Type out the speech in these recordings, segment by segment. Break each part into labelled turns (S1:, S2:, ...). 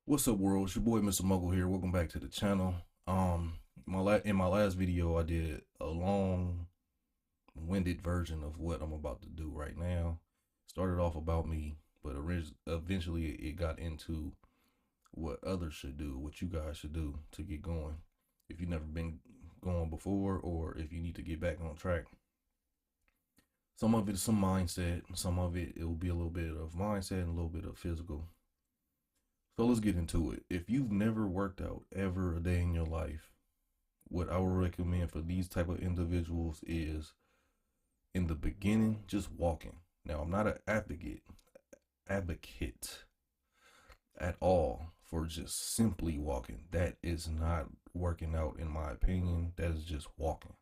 S1: What's up, world? It's your boy, Mr. Muggle here. Welcome back to the channel. In my last video, I did a long-winded version of what I'm about to do right now. Started off about me, but eventually it got into what others should do, what you guys should do to get going. If you've never been going before, or if you need to get back on track. Some of it is some mindset. Some of it will be a little bit of mindset and a little bit of physical. So let's get into it. If you've never worked out ever a day in your life, what I would recommend for these type of individuals is in the beginning, just walking. Now, I'm not an advocate at all for just simply walking. That is not working out in my opinion. That is just walking.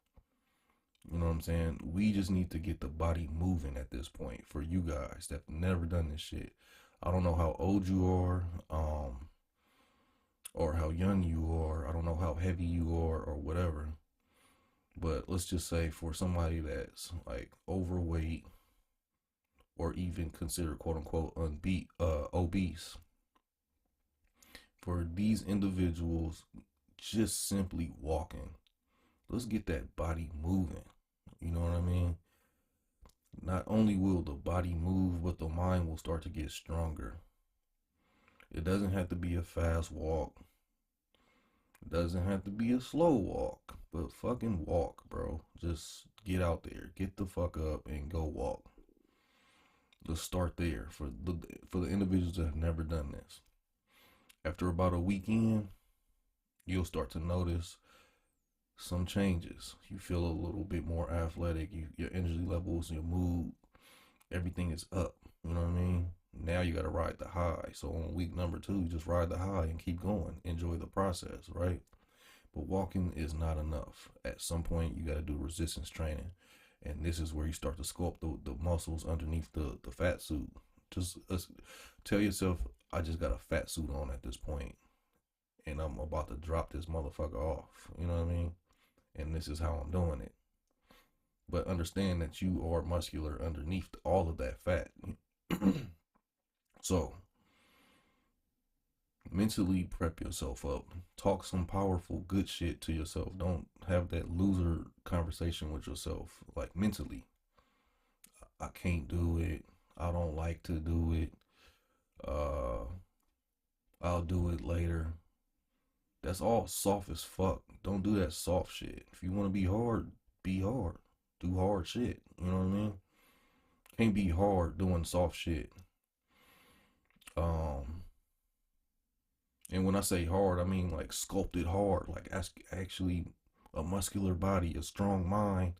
S1: You know what I'm saying? We just need to get the body moving at this point for you guys that have never done this shit. I don't know how old you are, or how young you are. I don't know how heavy you are or whatever. But let's just say for somebody that's like overweight or even considered quote unquote obese, for these individuals, just simply walking. Let's get that body moving. You know what I mean? Not only will the body move, but the mind will start to get stronger. It doesn't have to be a fast walk. It doesn't have to be a slow walk, but fucking walk, bro. Just get out there, get the fuck up, and go walk. Let's start there for the individuals that have never done this. After about a weekend, you'll start to notice some changes. You feel a little bit more athletic. Your energy levels, your mood, everything is up. You know what I mean? Now you got to ride the high. So on week number 2, you just ride the high and keep going. Enjoy the process, right? But walking is not enough. At some point, you got to do resistance training. And this is where you start to sculpt the muscles underneath the fat suit. Just tell yourself, I just got a fat suit on at this point, and I'm about to drop this motherfucker off. You know what I mean? And this is how I'm doing it. But understand that you are muscular underneath all of that fat. So mentally prep yourself up. Talk some powerful good shit to yourself. Don't have that loser conversation with yourself. Like mentally, I can't do it. I don't like to do it. Uh, I'll do it later. That's all soft as fuck. Don't do that soft shit. If you want to be hard, be hard. Do hard shit. You know what I mean? Can't be hard doing soft shit. Um, and when I say hard, I mean like sculpted hard. Like actually a muscular body, a strong mind.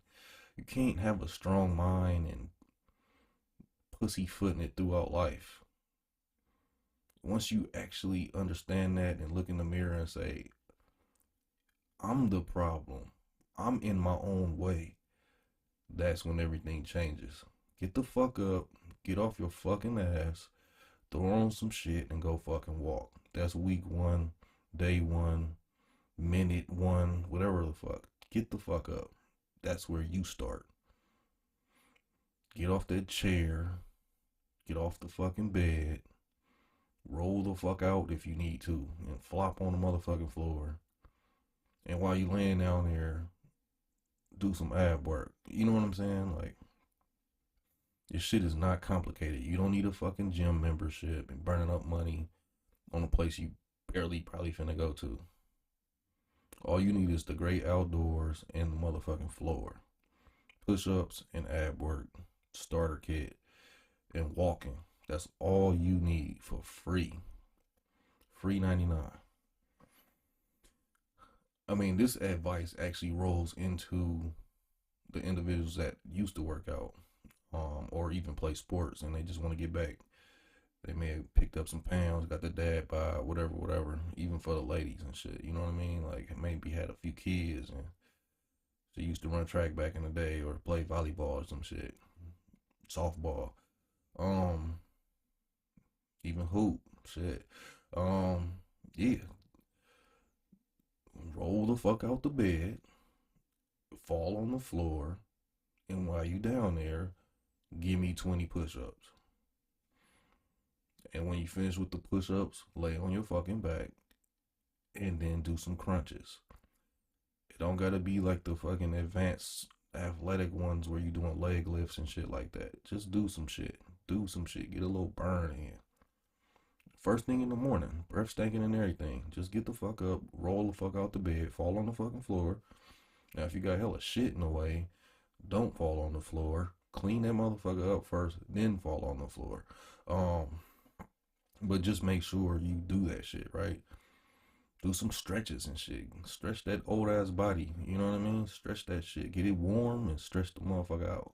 S1: You can't have a strong mind and pussyfooting it throughout life. Once you actually understand that and look in the mirror and say, I'm the problem, I'm in my own way, that's when everything changes. Get the fuck up, get off your fucking ass, throw on some shit, and go fucking walk. That's week 1, day 1, minute 1, whatever the fuck. Get the fuck up. That's where you start. Get off that chair, get off the fucking bed, roll the fuck out if you need to, and flop on the motherfucking floor. And while you laying down there, do some ab work. You know what I'm saying? Like, this shit is not complicated. You don't need a fucking gym membership and burning up money on a place you barely probably finna go to. All you need is the great outdoors and the motherfucking floor. Push ups and ab work, starter kit, and walking. That's all you need for free. Free 99. I mean, this advice actually rolls into the individuals that used to work out, or even play sports, and they just want to get back. They may have picked up some pounds, got the dad bod, whatever, whatever. Even for the ladies and shit, you know what I mean? Like maybe had a few kids and she used to run track back in the day or play volleyball or some shit, softball, um, even hoop shit. Um, yeah, roll the fuck out the bed, fall on the floor, and while you down there, give me 20 push-ups. And when you finish with the push-ups, lay on your fucking back and then do some crunches. It don't gotta be like the fucking advanced athletic ones where you doing leg lifts and shit like that. Just do some shit. Do some shit. Get a little burn in. First thing in the morning, breath stinking and everything. Just get the fuck up, roll the fuck out the bed, fall on the fucking floor. Now, if you got hella shit in the way, don't fall on the floor. Clean that motherfucker up first, then fall on the floor. Um, but just make sure you do that shit, right? Do some stretches and shit. Stretch that old ass body. You know what I mean? Stretch that shit. Get it warm and stretch the motherfucker out.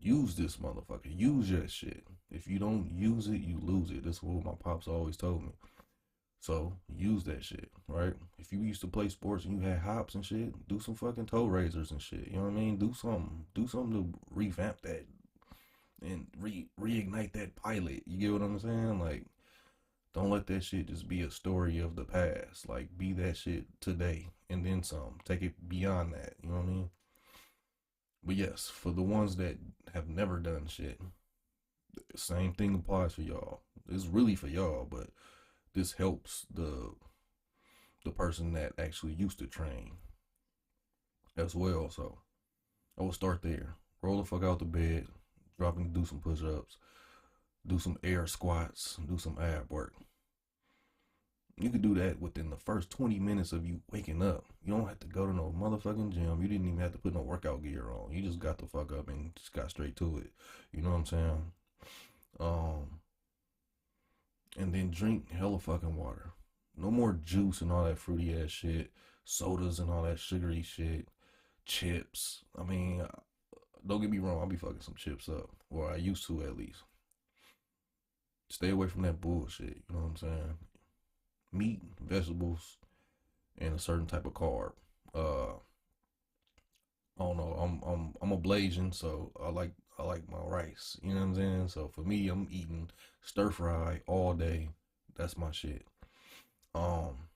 S1: Use this motherfucker. Use your shit. If you don't use it, you lose it. That's what my pops always told me. So use that shit, right? If you used to play sports and you had hops and shit, do some fucking toe raisers and shit. You know what I mean? Do something. Do something to revamp that and reignite that pilot. You get what I'm saying? Like, don't let that shit just be a story of the past. Like, be that shit today and then some. Take it beyond that. You know what I mean? But yes, for the ones that have never done shit, same thing applies for y'all. It's really for y'all, but this helps the person that actually used to train as well. So I will start there. Roll the fuck out the bed, drop and do some push ups, do some air squats, do some ab work. You could do that within the first 20 minutes of you waking up. You don't have to go to no motherfucking gym. You didn't even have to put no workout gear on. You just got the fuck up and just got straight to it. You know what I'm saying? Um, and then drink hella fucking water. No more juice and all that fruity ass shit, sodas and all that sugary shit, chips. I mean, don't get me wrong, I'll be fucking some chips up, or I used to at least. Stay away from that bullshit. You know what I'm saying? Meat, vegetables, and a certain type of carb. Uh, I don't know. I'm a Blasian, so I like my rice. You know what I'm saying? So for me, I'm eating stir fry all day. That's my shit. Um,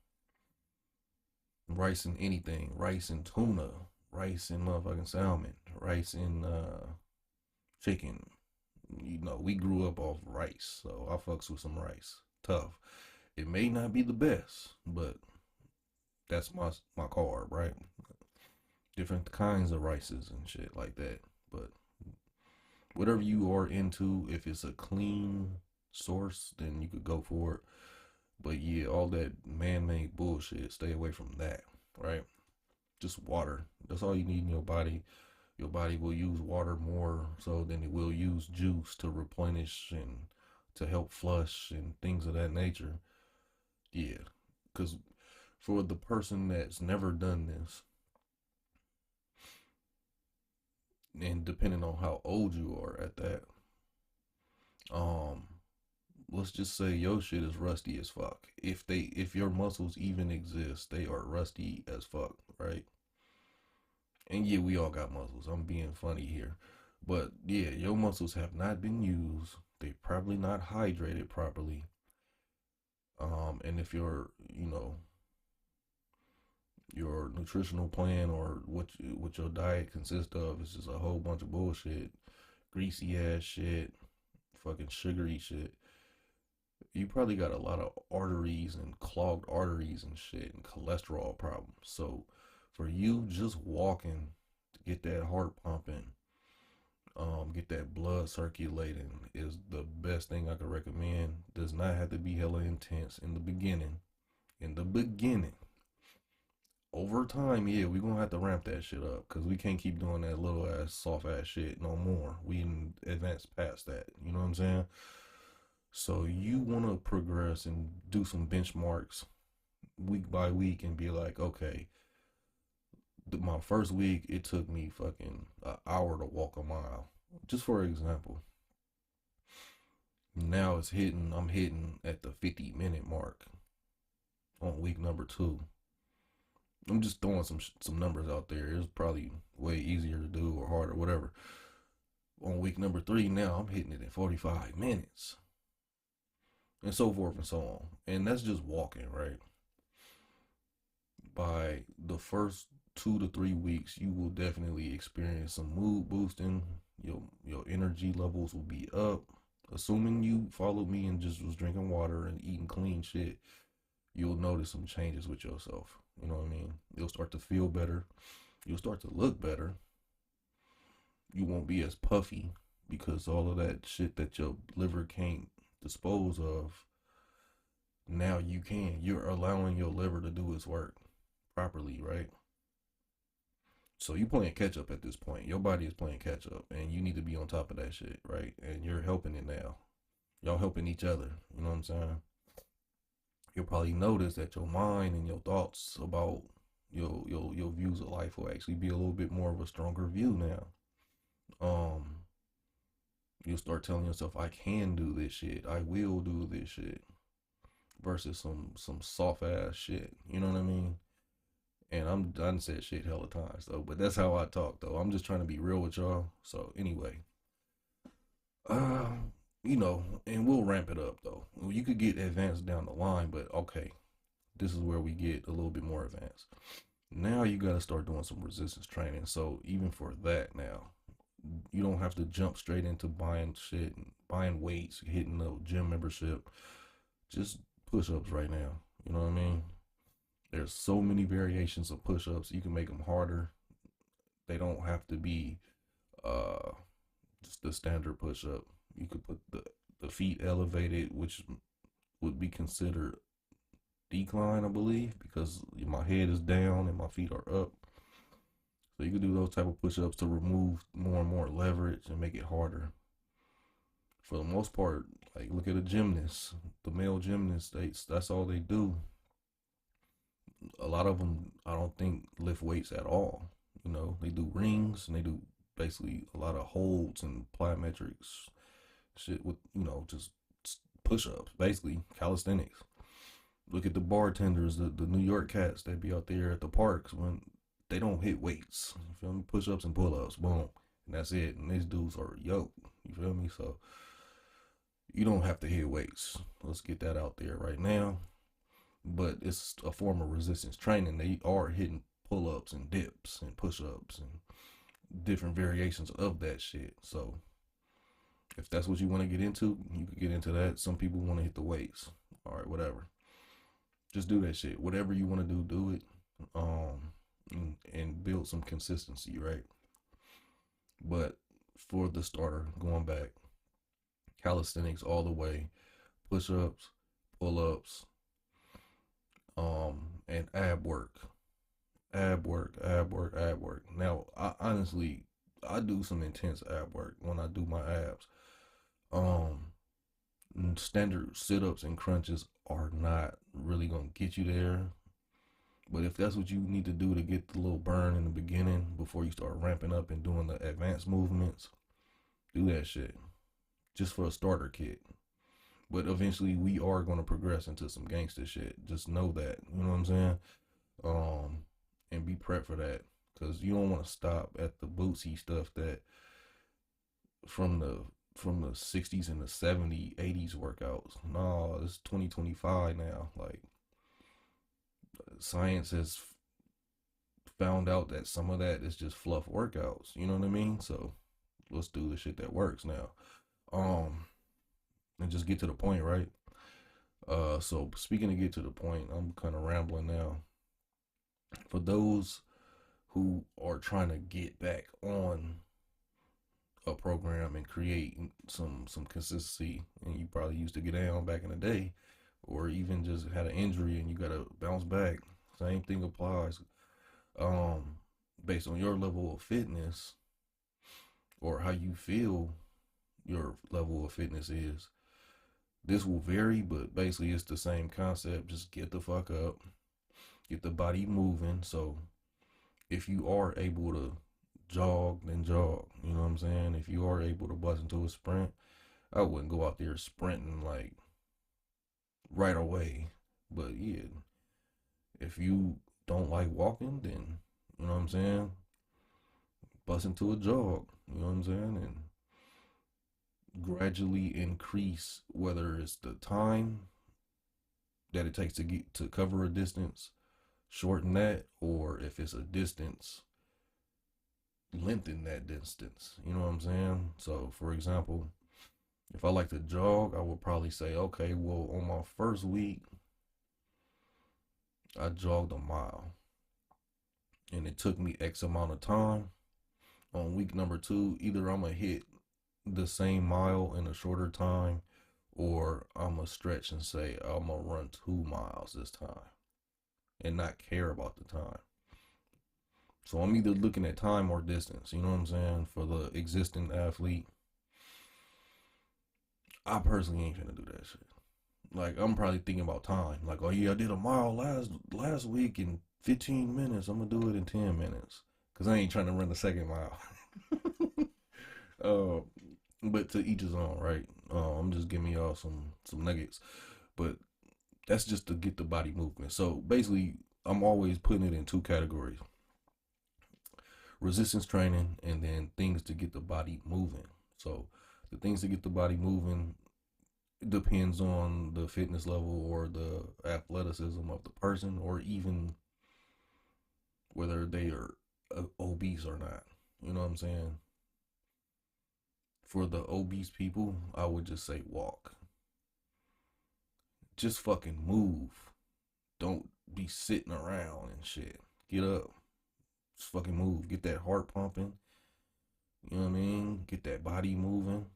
S1: rice and anything, rice and tuna, rice and motherfucking salmon, rice and chicken. You know, we grew up off rice, so I fucks with some rice. Tough. It may not be the best, but that's my carb, right? Different kinds of rices and shit like that. But whatever you are into, if it's a clean source, then you could go for it. But yeah, all that man-made bullshit, stay away from that, right? Just water. That's all you need in your body. Your body will use water more so than it will use juice to replenish and to help flush and things of that nature. Yeah, because for the person that's never done this, and depending on how old you are at that, um, let's just say your shit is rusty as fuck. If your muscles even exist, they are rusty as fuck, right? And yeah, we all got muscles. I'm being funny here. But yeah, your muscles have not been used. They probably not hydrated properly. And if your nutritional plan or what your diet consists of is just a whole bunch of bullshit, greasy ass shit, fucking sugary shit. You probably got a lot of arteries and clogged arteries and shit and cholesterol problems. So for you just walking to get that heart pumping, get that blood circulating is the best thing I could recommend. Does not have to be hella intense in the beginning. In the beginning, over time, yeah, we gonna have to ramp that shit up because we can't keep doing that little ass soft ass shit no more. We in advance past that. You know what I'm saying? So you want to progress and do some benchmarks week by week and be like, okay, my first week it took me fucking an hour to walk a mile, just for example. Now I'm hitting at the 50-minute mark on week number 2. I'm just throwing some numbers out there. It's probably way easier to do or harder, whatever. On week number 3 now, I'm hitting it in 45 minutes, and so forth and so on. And that's just walking, right? By the first 2 to 3 weeks, you will definitely experience some mood boosting. Your energy levels will be up. Assuming you followed me and just was drinking water and eating clean shit, you'll notice some changes with yourself. You know what I mean? You'll start to feel better. You'll start to look better. You won't be as puffy because all of that shit that your liver can't dispose of, now you can. You're allowing your liver to do its work properly, right? So you playing catch up at this point. Your body is playing catch up, and you need to be on top of that shit, right? And you're helping it now. Y'all helping each other. You know what I'm saying? You'll probably notice that your mind and your thoughts about your views of life will actually be a little bit more of a stronger view now. Um, you'll start telling yourself, "I can do this shit. I will do this shit," versus some soft ass shit. You know what I mean? And I done said shit hella times though, but that's how I talk though. I'm just trying to be real with y'all. So anyway, uh, and we'll ramp it up though. You could get advanced down the line, but okay, this is where we get a little bit more advanced. Now you got to start doing some resistance training. So even for that now, you don't have to jump straight into buying shit and buying weights, hitting the gym membership. Just push-ups right now. You know what I mean? There's so many variations of push-ups. You can make them harder. They don't have to be uh just the standard push-up. You could put the feet elevated, which would be considered decline, I believe, because my head is down and my feet are up. So you can do those type of push-ups to remove more and more leverage and make it harder. For the most part, like look at a gymnast, the male gymnast, that's all they do. A lot of them, I don't think, lift weights at all. They do rings and they do basically a lot of holds and plyometrics shit with just push-ups, basically calisthenics. Look at the bartenders, the New York cats that be out there at the parks when they don't hit weights. You feel me? Push-ups and pull-ups, boom, and that's it. And these dudes are yoked. You feel me? So you don't have to hit weights. Let's get that out there right now. But it's a form of resistance training. They are hitting pull-ups and dips and push-ups and different variations of that shit. So if that's what you want to get into, you could get into that. Some people want to hit the weights. All right, whatever. Just do that shit. Whatever you want to do it. And build some consistency, right? But for the starter, going back, calisthenics all the way, push-ups, pull-ups, and ab work, ab work, ab work, ab work. Now, I do some intense ab work when I do my abs. Um, Standard sit-ups and crunches are not really gonna get you there. But if that's what you need to do to get the little burn in the beginning before you start ramping up and doing the advanced movements, do that shit just for a starter kit. But eventually we are going to progress into some gangster shit. Just know that, you know what I'm saying? And be prepped for that because you don't want to stop at the bootsy stuff that from the 60s and the 70s, 80s workouts. No, it's 2025 now. Like science has found out that some of that is just fluff workouts. You know what I mean? So let's do the shit that works now. Um, and just get to the point, right? So speaking of get to the point, I'm kind of rambling now. For those who are trying to get back on a program and create some consistency, and you probably used to get down back in the day, or even just had an injury and you gotta bounce back. Same thing applies. Um, Based on your level of fitness or how you feel your level of fitness is. This will vary, but basically it's the same concept. Just get the fuck up, get the body moving. So if you are able to jog, then jog. You know what I'm saying? If you are able to bust into a sprint, I wouldn't go out there sprinting like right away. But yeah, if you don't like walking, then you know what I'm saying? Bust into a jog. You know what I'm saying? And gradually increase whether it's the time that it takes to get to cover a distance, shorten that, or if it's a distance, lengthen that distance. You know what I'm saying? So, for example, If I like to jog, I would probably say, okay, well, on my first week, I jogged a mile and it took me X amount of time. On week number two, either I'm going to hit the same mile in a shorter time or I'm going to stretch and say, I'm going to run 2 miles this time and not care about the time. So I'm either looking at time or distance, you know what I'm saying? For the existing athlete, I personally ain't gonna do that shit. Like I'm probably thinking about time. Like, oh yeah, I did a mile last week in 15 minutes. I'm gonna do it in 10 minutes because I ain't trying to run the second mile. uh, but to each his own, right? I'm just giving y'all some nuggets, but that's just to get the body movement. So basically, I'm always putting it in two categories: resistance training and then things to get the body moving. So the things to get the body moving depends on the fitness level or the athleticism of the person or even whether they are obese or not. You know what I'm saying? For the obese people, I would just say walk. Just fucking move. Don't be sitting around and shit. Get up. Just fucking move. Get that heart pumping. You know what I mean? Get that body moving.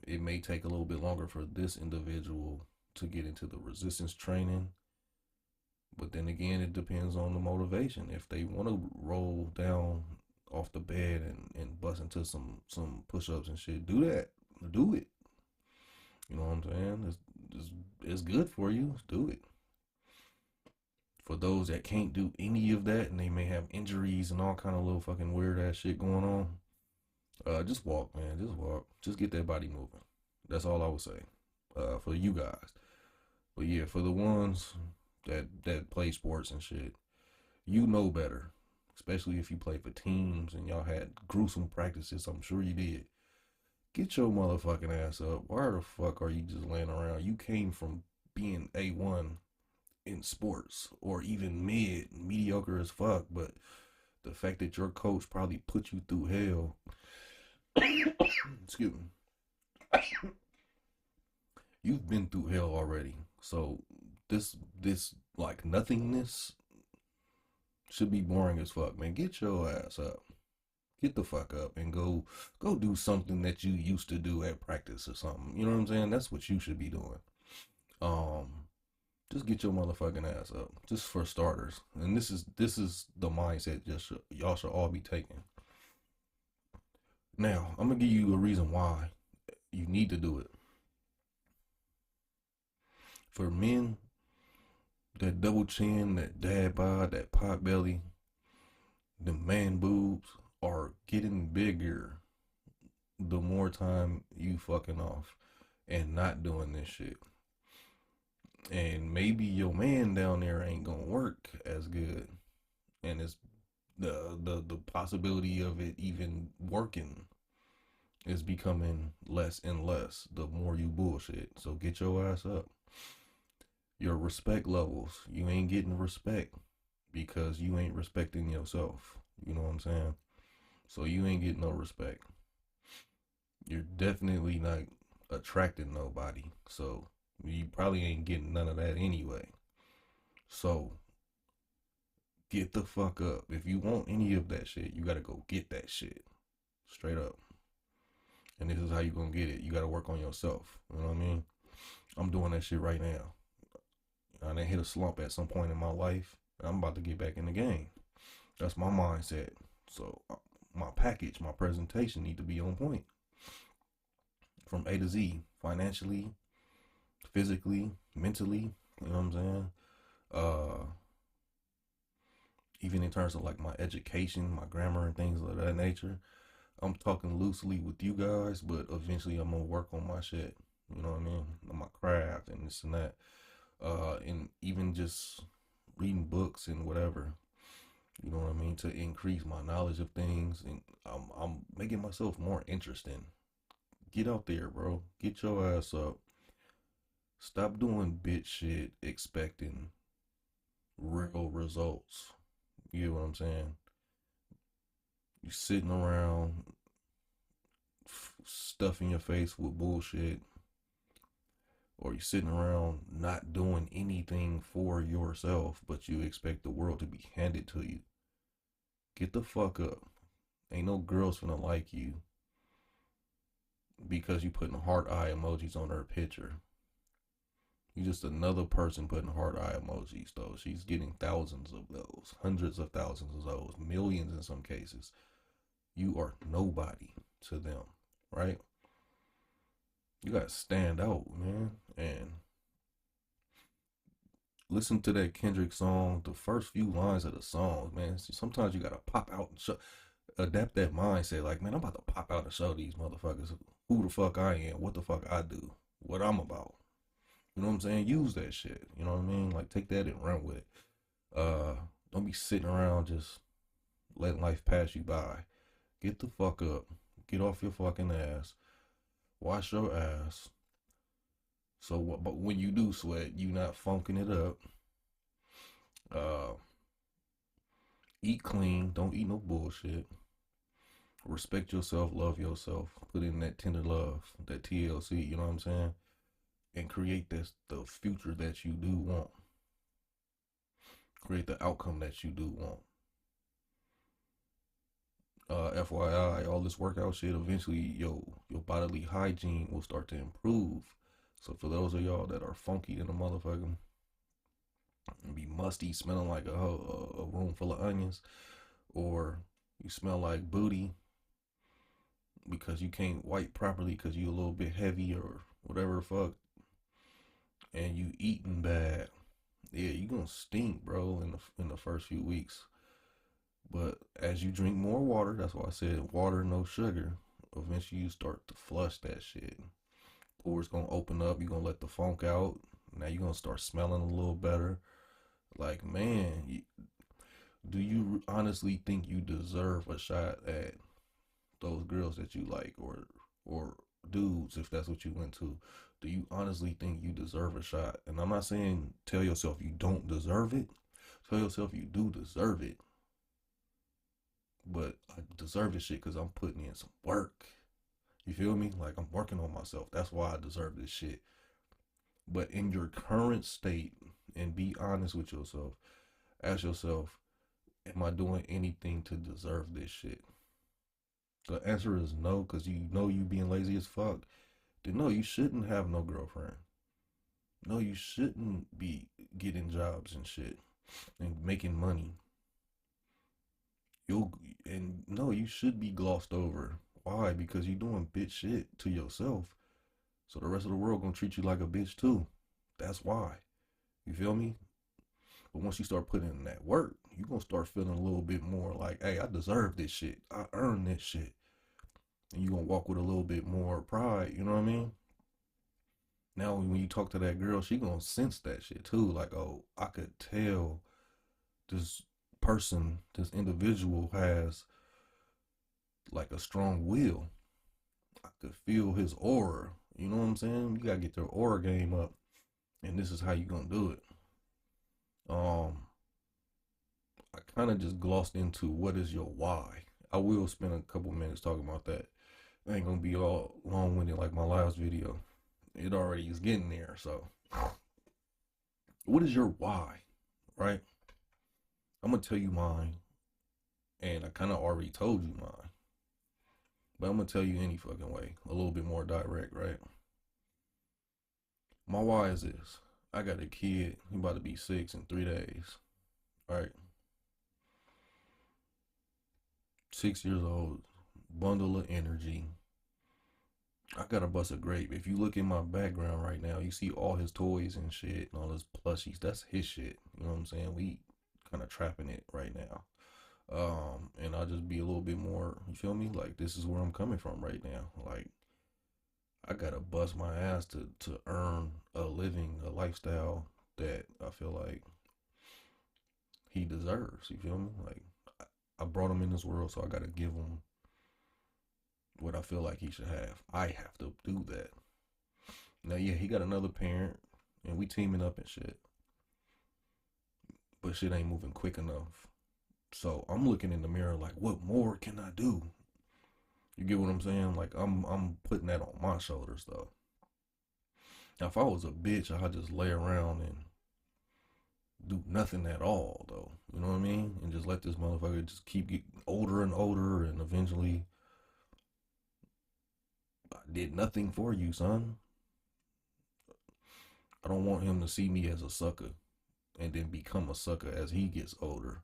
S1: It may take a little bit longer for this individual to get into the resistance training. But then again, it depends on the motivation. If they want to roll down off the bed and bust into some push ups and shit, do that. Do it. You know what I'm saying? It's good for you. Do it. For those that can't do any of that and they may have injuries and all kind of little fucking weird ass shit going on, just walk, man. Just walk. Just get that body moving. That's all I would say. For you guys. But yeah, for the ones that play sports and shit, you know better. Especially if you play for teams and y'all had gruesome practices. I'm sure you did. Get your motherfucking ass up. Why the fuck are you just laying around? You came from being A1 in sports or even mediocre as fuck, but the fact that your coach probably put you through hell, excuse me, you've been through hell already. So this like nothingness should be boring as fuck, man. Get your ass up. Get the fuck up and go do something that you used to do at practice or something. You know what I'm saying? That's what you should be doing. Um just get your motherfucking ass up. Just for starters. And this is the mindset just y'all should all be taking. Now, I'm gonna give you a reason why you need to do it. For men, that double chin, that dad bod, that pot belly, the man boobs are getting bigger the more time you fucking off and not doing this shit. And maybe your man down there ain't gonna work as good. And it's the possibility of it even working is becoming less and less the more you bullshit. So get your ass up. Your respect levels, you ain't getting respect because you ain't respecting yourself. You know what I'm saying? So you ain't getting no respect. You're definitely not attracting nobody. So you probably ain't getting none of that anyway. So get the fuck up. If you want any of that shit, you gotta go get that shit. Straight up. And this is how you gonna get it. You gotta work on yourself. You know what I mean? I'm doing that shit right now. I done hit a slump at some point in my life. And I'm about to get back in the game. That's my mindset. So my package, my presentation need to be on point from A to Z, financially, physically, mentally. You know what I'm saying? Uh, Even in terms of like my education, my grammar, and things of that nature. I'm talking loosely with you guys, but eventually I'm gonna work on my shit. You know what I mean? On my craft and this and that. And even just reading books and whatever. You know what I mean? To increase my knowledge of things, and I'm making myself more interesting. Get out there, bro. Get your ass up. Stop doing bitch shit expecting real results. You know what I'm saying? You sitting around stuffing your face with bullshit, or you sitting around not doing anything for yourself, but you expect the world to be handed to you. Get the fuck up. Ain't no girls finna like you because you putting heart eye emojis on her picture. You just another person putting heart eye emojis, though. She's getting thousands of those, hundreds of thousands of those, millions in some cases. You are nobody to them, right? You gotta stand out, man. And listen to that Kendrick song, the first few lines of the song, man. Sometimes you gotta pop out and adapt that mindset. Like, man, I'm about to pop out and show these motherfuckers who the fuck I am, what the fuck I do, what I'm about. You know what I'm saying? Use that shit. You know what I mean? Like, take that and run with it. Don't be sitting around just letting life pass you by. Get the fuck up. Get off your fucking ass. Wash your ass. So, but when you do sweat, you not funking it up. Uh, Eat clean. Don't eat no bullshit. Respect yourself. Love yourself. Put in that tender love, that TLC. You know what I'm saying? And create the future that you do want. Create the outcome that you do want. FYI, all this workout shit, eventually your bodily hygiene will start to improve. So for those of y'all that are funky in the motherfucker, and be musty, smelling like a room full of onions, or you smell like booty because you can't wipe properly because you a little bit heavy or whatever the fuck, and you eating bad, yeah, you gonna stink, bro, in the first few weeks. But as you drink more water, that's why I said water, no sugar. Eventually, you start to flush that shit. Pores gonna open up. You gonna let the funk out. Now you gonna start smelling a little better. Like, man, do you honestly think you deserve a shot at those girls that you like, or dudes if that's what you went to? Do you honestly think you deserve a shot? And I'm not saying tell yourself you don't deserve it. Tell yourself you do deserve it. But I deserve this shit because I'm putting in some work. You feel me? Like, I'm working on myself. That's why I deserve this shit. But in your current state, and be honest with yourself, ask yourself, am I doing anything to deserve this shit? The answer is no, because you know you being lazy as fuck. Then no, you shouldn't have no girlfriend. No, you shouldn't be getting jobs and shit and making money. You'll and no, you should be glossed over. Why? Because you doing bitch shit to yourself. So the rest of the world gonna treat you like a bitch too. That's why. You feel me? But once you start putting in that work, you gonna start feeling a little bit more like, hey, I deserve this shit. I earned this shit. And you gonna walk with a little bit more pride, you know what I mean? Now when you talk to that girl, she gonna sense that shit too. Like, oh, I could tell this person, this individual has like a strong will. I could feel his aura. You know what I'm saying? You gotta get their aura game up, and this is how you gonna do it. Um, I kind of just glossed into what is your why. I will spend a couple minutes talking about that. It ain't gonna be all long winded like my last video. It already is getting there. So, what is your why? Right? I'm gonna tell you mine, and I kind of already told you mine. But I'm gonna tell you any fucking way, a little bit more direct, right? My why is this. I got a kid, he about to be 6 in 3 days. Right? 6 years old, bundle of energy. I got to bust a grape. If you look in my background right now, you see all his toys and shit and all his plushies. That's his shit. You know what I'm saying? We kind of trapping it right now. And I'll just be a little bit more, you feel me? Like, this is where I'm coming from right now. Like, I gotta bust my ass to earn a living, a lifestyle that I feel like he deserves. You feel me? Like, I brought him in this world, so I gotta give him what I feel like he should have. I have to do that. Now, yeah, he got another parent, and we teaming up and shit, but shit ain't moving quick enough. So I'm looking in the mirror like, what more can I do? You get what I'm saying? Like I'm putting that on my shoulders though. Now, if I was a bitch, I'd just lay around and do nothing at all though. You know what I mean? And just let this motherfucker just keep getting older and older, and eventually I did nothing for you, son. I don't want him to see me as a sucker and then become a sucker as he gets older.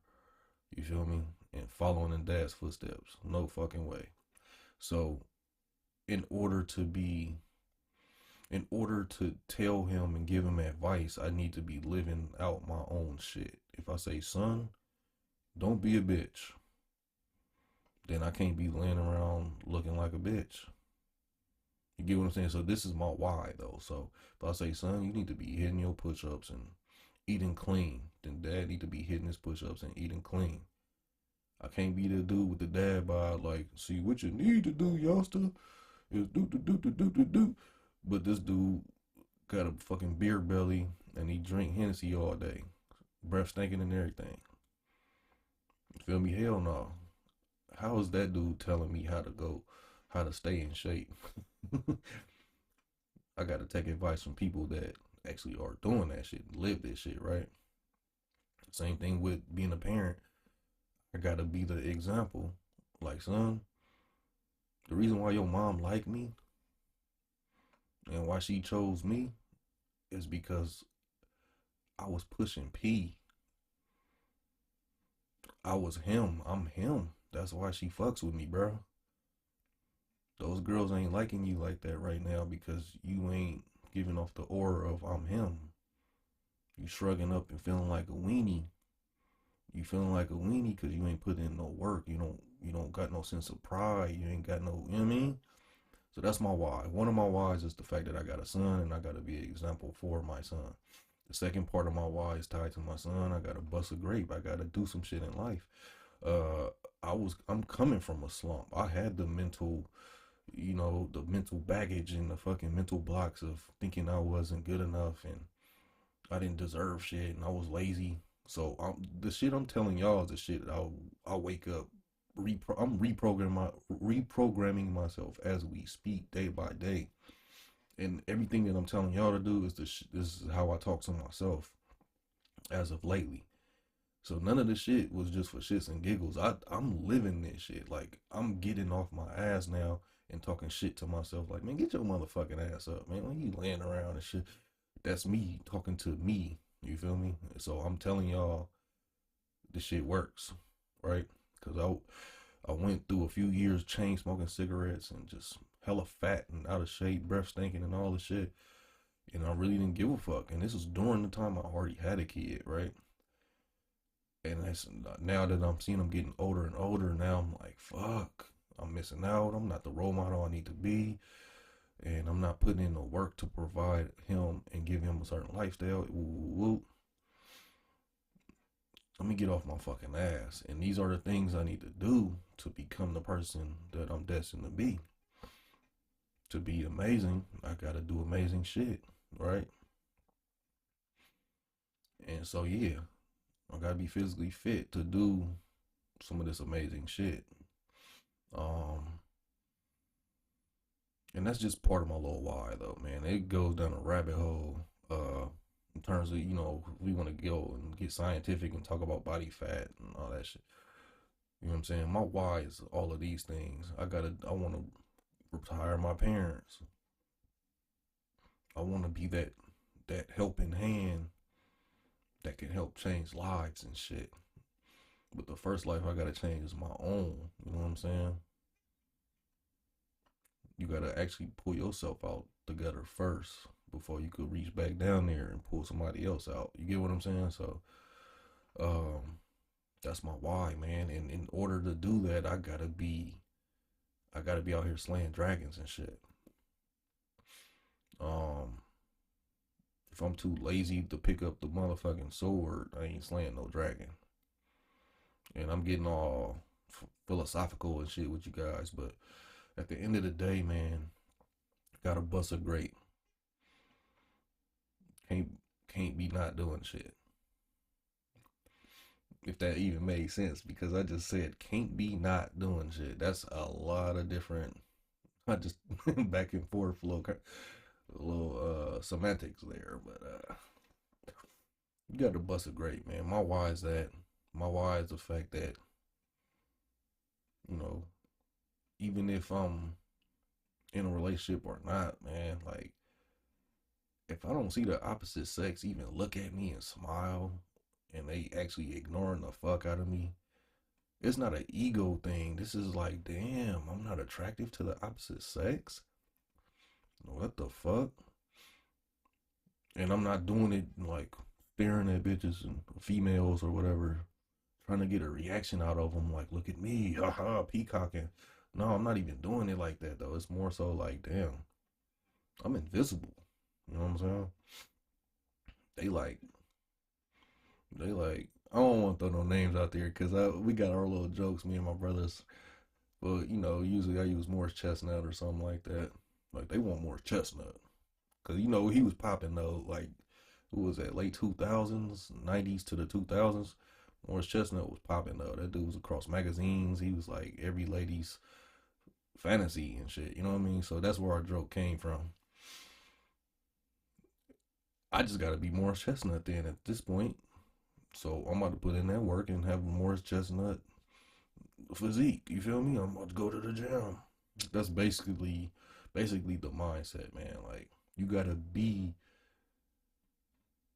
S1: You feel me? And following in dad's footsteps. No fucking way. So in order to be in order to tell him and give him advice, I need to be living out my own shit. If I say, son, don't be a bitch, then I can't be laying around looking like a bitch. You get what I'm saying? So this is my why though. So if I say, son, you need to be hitting your push-ups and eating clean, then dad need to be hitting his push-ups and eating clean. I can't be the dude with the dad bod like, see what you need to do, youngster, is do. But this dude got a fucking beer belly and he drink Hennessy all day, breath stinking and everything. You feel me? Hell no. How is that dude telling me how to stay in shape? I got to take advice from people that actually are doing that shit, live this shit, right? Same thing with being a parent. I got to be the example. Like, son, the reason why your mom liked me and why she chose me is because I was pushing P. I was him. I'm him. That's why she fucks with me, bro. Those girls ain't liking you like that right now because you ain't giving off the aura of I'm him. You shrugging up and feeling like a weenie. You feeling like a weenie because you ain't put in no work. You don't got no sense of pride. You ain't got no, you know what I mean? So that's my why. One of my whys is the fact that I got a son and I gotta be an example for my son. The second part of my why is tied to my son. I gotta bust a grape. I gotta do some shit in life. Uh I'm coming from a slump. I had the mental, the mental baggage and the fucking mental blocks of thinking I wasn't good enough and I didn't deserve shit and I was lazy. So the shit I'm telling y'all is the shit I'll wake up. I'm reprogramming myself as we speak, day by day, and everything that I'm telling y'all to do is this is how I talk to myself as of lately. So none of the shit was just for shits and giggles. I'm living this shit. Like I'm getting off my ass now and talking shit to myself. Like, man, get your motherfucking ass up, man. When you laying around and shit, that's me talking to me. You feel me? So I'm telling y'all, this shit works, right? Cause I went through a few years chain smoking cigarettes and just hella fat and out of shape, breath stinking and all the shit. And I really didn't give a fuck. And this was during the time I already had a kid, right? And that's now that I'm seeing I'm getting older and older. Now I'm like, fuck, I'm missing out. I'm not the role model I need to be, and I'm not putting in the work to provide him and give him a certain lifestyle. Let me get off my fucking ass. And these are the things I need to do to become the person that I'm destined to be. To be amazing, I gotta do amazing shit, right? And so yeah, I gotta be physically fit to do some of this amazing shit. Um, and that's just part of my little why though, man. It goes down a rabbit hole. In terms of we want to go and get scientific and talk about body fat and all that shit. You know what I'm saying? My why is all of these things. I want to retire my parents. I want to be that helping hand that can help change lives and shit. But the first life I gotta change is my own. You know what I'm saying? You gotta actually pull yourself out together first before you could reach back down there and pull somebody else out. You get what I'm saying? So, um, that's my why, man. And in order to do that, I gotta be out here slaying dragons and shit. Um, if I'm too lazy to pick up the motherfucking sword, I ain't slaying no dragon. And I'm getting all philosophical and shit with you guys, but at the end of the day, man, gotta bust a grape. Can't can't be not doing shit. If that even made sense, because I just said can't be not doing shit. That's a lot of different. I just back and forth a little semantics there, but you got to bust a great man. My why is that. My why is the fact that you know even if I'm in a relationship or not, man, like if I don't see the opposite sex even look at me and smile, and they actually ignoring the fuck out of me, it's not an ego thing. This is like, damn, I'm not attractive to the opposite sex. What the fuck? And I'm not doing it like staring at bitches and females or whatever, trying to get a reaction out of them. Like, look at me, haha, peacocking. No, I'm not even doing it like that though. It's more so like, damn, I'm invisible. You know what I'm saying? They like, they like. I don't want to throw no names out there because we got our little jokes, me and my brothers. But usually I use Morris Chestnut or something like that. Like they want Morris Chestnut because he was popping though. Like who was that? Late 2000s, 90s to the 2000s. Morris Chestnut was popping though. That dude was across magazines. He was like every lady's fantasy and shit. You know what I mean? So that's where our joke came from. I just gotta be Morris Chestnut then at this point. So I'm about to put in that work and have a Morris Chestnut physique. You feel me? I'm about to go to the gym. That's basically the mindset, man. Like you gotta be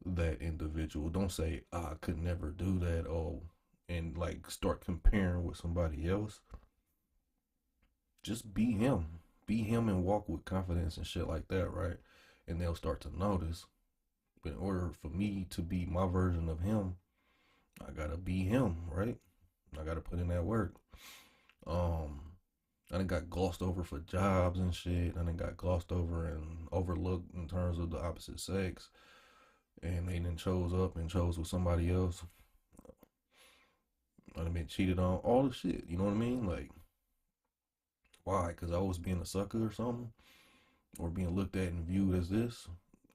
S1: that individual. Don't say I could never do that. Oh, and like start comparing with somebody else. Just be him. Be him and walk with confidence and shit like that, right? And they'll start to notice. But in order for me to be my version of him, I gotta be him, right? I gotta put in that work. Um, I done got glossed over for jobs and shit. I done got glossed over and overlooked in terms of the opposite sex. And they then chose up and chose with somebody else. I done been cheated on, all the shit. You know what I mean? Like, why? Because I was being a sucker or something? Or being looked at and viewed as this?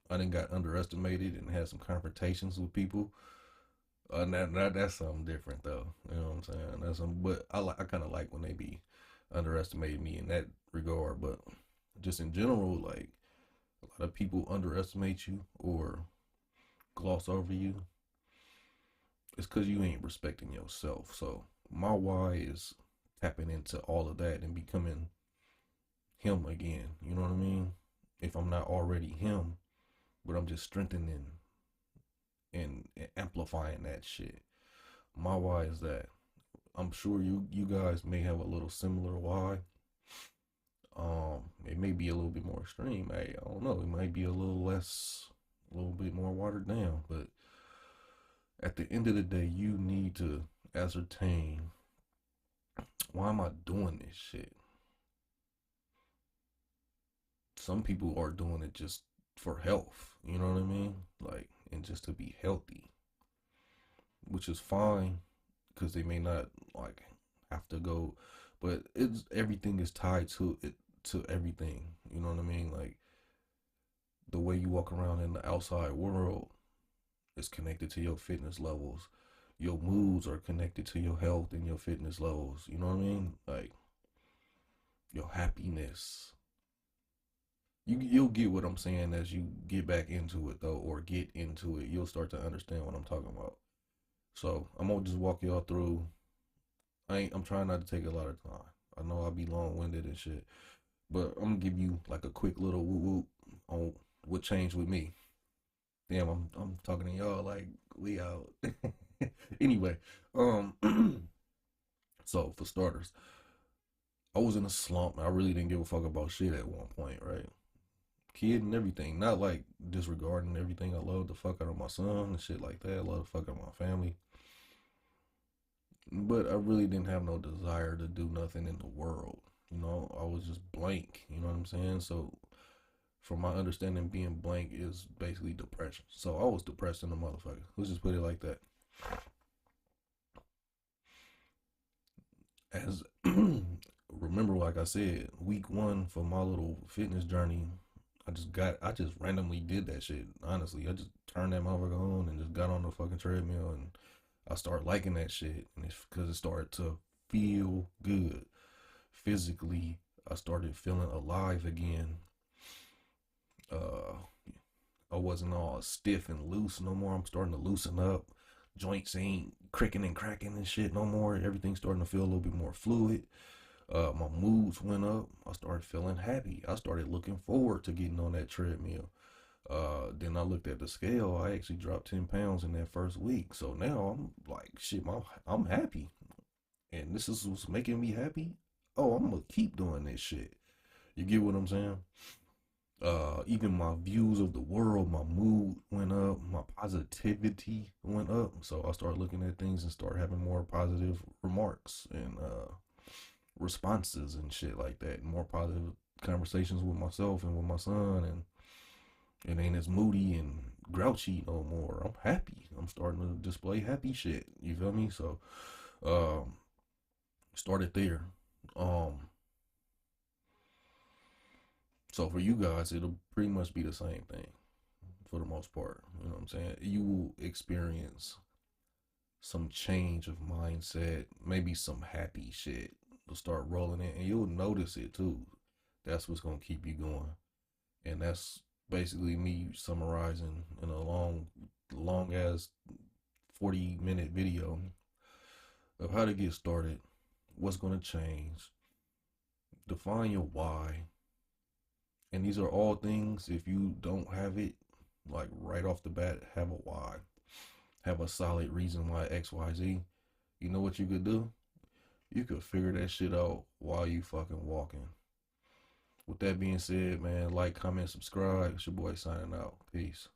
S1: I done got underestimated and had some confrontations with people. That's something different though. You know what I'm saying? But I kind of like when they be underestimating me in that regard. But just in general, like a lot of people underestimate you or gloss over you. It's because you ain't respecting yourself. So my why is tapping into all of that and becoming him again. You know what I mean? If I'm not already him, but I'm just strengthening and amplifying that shit. My why is that. I'm sure you guys may have a little similar why. It may be a little bit more extreme. Hey, I don't know. It might be a little less, a little bit more watered down. But at the end of the day, you need to ascertain, why am I doing this shit? Some people are doing it just for health. You know what I mean? Like, and just to be healthy, which is fine because they may not like have to go, but it's everything is tied to it, to everything. You know what I mean? Like the way you walk around in the outside world is connected to your fitness levels. Your moods are connected to your health and your fitness levels. You know what I mean? Like your happiness. You'll get what I'm saying as you get back into it though, or get into it. You'll start to understand what I'm talking about. So I'm gonna just walk y'all through. I'm trying not to take a lot of time. I know I'll be long winded and shit, but I'm gonna give you like a quick little whoop whoop on what changed with me. Damn, I'm talking to y'all like we out. Anyway, um, so for starters, I was in a slump. I really didn't give a fuck about shit at one point, right? Kid and everything, not like disregarding everything. I love the fuck out of my son and shit like that. I love the fuck out of my family. But I really didn't have no desire to do nothing in the world. I was just blank. You know what I'm saying? So, from my understanding, being blank is basically depression. So I was depressed in the motherfucker. Let's just put it like that. As remember, like I said, week one for my little fitness journey, I just randomly did that shit. Honestly, I just turned that motherfucker on and just got on the fucking treadmill, and I started liking that shit, and it's because it started to feel good physically. I started feeling alive again. Uh, I wasn't all stiff and loose no more. I'm starting to loosen up. Joints ain't cricking and cracking and shit no more. Everything's starting to feel a little bit more fluid. My moods went up. I started feeling happy. I started looking forward to getting on that treadmill. Then I looked at the scale. I actually dropped 10 pounds in that first week. So now I'm like, shit, I'm happy. And this is what's making me happy. Oh, I'm gonna keep doing this shit. You get what I'm saying? Even my views of the world, my mood went up, my positivity went up. So I started looking at things and start having more positive remarks and responses and shit like that. More positive conversations with myself and with my son, and it ain't as moody and grouchy no more. I'm happy. I'm starting to display happy shit. You feel me? So, um, started there. Um, so for you guys, it'll pretty much be the same thing for the most part. You know what I'm saying? You will experience some change of mindset, maybe some happy shit will start rolling in, and you'll notice it too. That's what's gonna keep you going, and that's basically me summarizing in a long as 40-minute video of how to get started, what's gonna change, define your why, and these are all things. If you don't have it, like right off the bat, have a why, have a solid reason why XYZ. You know what you could do? You could figure that shit out while you fucking walking. With that being said, man, like, comment, subscribe. It's your boy signing out. Peace.